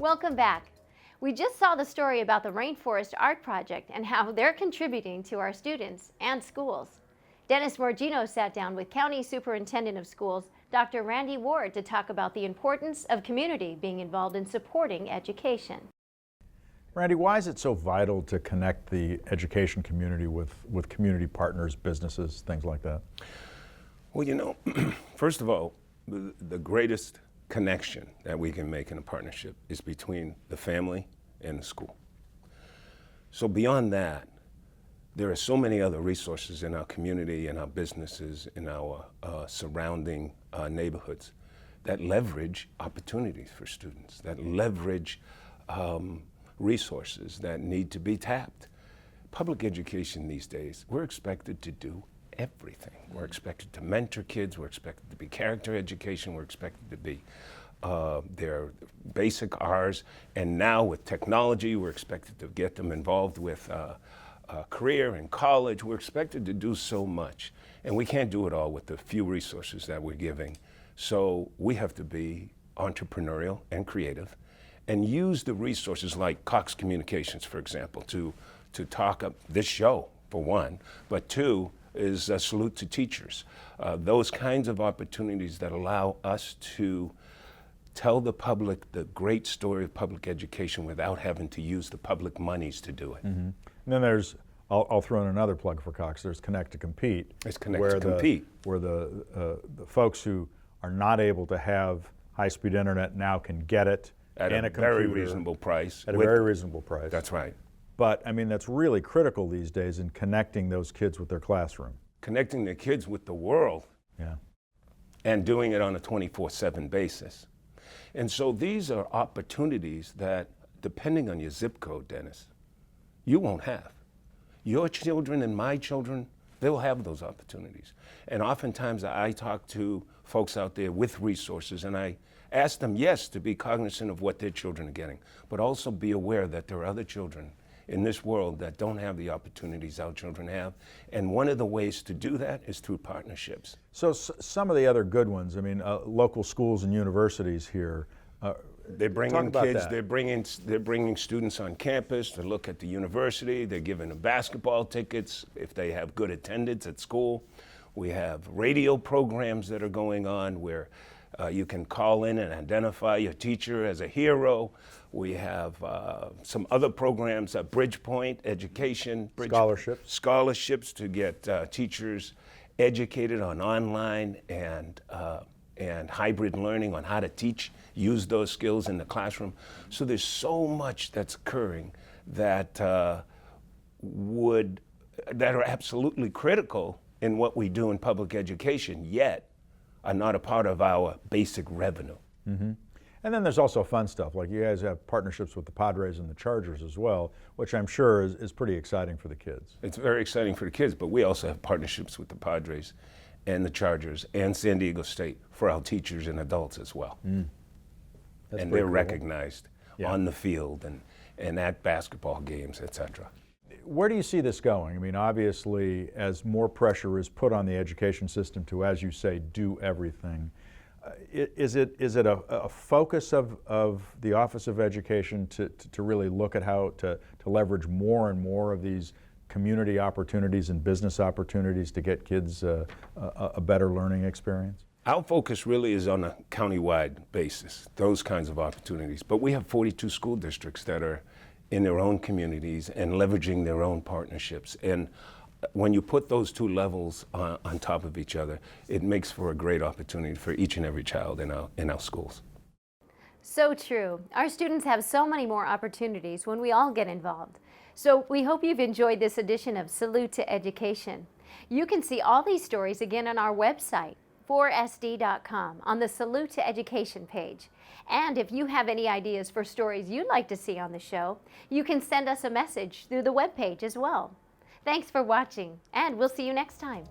Welcome back. We just saw the story about the Rainforest Art Project and how they're contributing to our students and schools. Dennis Morgigno sat down with County Superintendent of Schools, Dr. Randy Ward, to talk about the importance of community being involved in supporting education. Randy, why is it so vital to connect the education community with community partners, businesses, things like that? Well, you know, first of all, the greatest connection that we can make in a partnership is between the family and the school. So beyond that, there are so many other resources in our community, in our businesses, in our surrounding neighborhoods that leverage opportunities for students, that leverage resources that need to be tapped. Public education these days, we're expected to do everything. We're expected to mentor kids, we're expected to be character education, we're expected to be their basic R's, and now with technology, we're expected to get them involved with career and college. We're expected to do so much, and we can't do it all with the few resources that we're giving. So we have to be entrepreneurial and creative and use the resources like Cox Communications, for example, to talk up this show, for one, but two, is a salute to teachers. Those kinds of opportunities that allow us to tell the public the great story of public education without having to use the public monies to do it. Mm-hmm. And then there's, I'll throw in another plug for Cox, there's Connect to Compete. It's Connect to Compete. Where the folks who are not able to have high-speed internet now can get it at and a very reasonable price. At a very reasonable price. That's right. But I mean, that's really critical these days in connecting those kids with their classroom. Connecting the kids with the world. Yeah. And doing it on a 24/7 basis. And so these are opportunities that, depending on your zip code, Dennis, you won't have. Your children and my children, they'll have those opportunities. And oftentimes I talk to folks out there with resources and I ask them, yes, to be cognizant of what their children are getting, but also be aware that there are other children in this world that don't have the opportunities our children have. And one of the ways to do that is through partnerships. So some of the other good ones, I mean, local schools and universities here, they're bringing kids, they're bringing students on campus to look at the university. They're giving them basketball tickets if they have good attendance at school. We have radio programs that are going on where you can call in and identify your teacher as a hero. We have some other programs, Bridgepoint Education. Scholarships to get teachers educated on online and hybrid learning on how to teach, use those skills in the classroom. So there's so much that's occurring that are absolutely critical in what we do in public education, yet are not a part of our basic revenue. Mm-hmm. And then there's also fun stuff, like you guys have partnerships with the Padres and the Chargers as well, which I'm sure is pretty exciting for the kids. It's very exciting for the kids, but we also have partnerships with the Padres and the Chargers and San Diego State for our teachers and adults as well. Mm. And they're recognized on the field and at basketball games, etc. Where do you see this going? I mean, obviously, as more pressure is put on the education system to, as you say, do everything, is it a focus of the Office of Education to really look at how to leverage more and more of these community opportunities and business opportunities to get kids a better learning experience? Our focus really is on a countywide basis, those kinds of opportunities. But we have 42 school districts that are in their own communities and leveraging their own partnerships. And when you put those two levels on top of each other, it makes for a great opportunity for each and every child in our schools. So true. Our students have so many more opportunities when we all get involved. So we hope you've enjoyed this edition of Salute to Education. You can see all these stories again on our website, 4sd.com, on the Salute to Education page. And if you have any ideas for stories you'd like to see on the show, you can send us a message through the webpage as well. Thanks for watching, and we'll see you next time.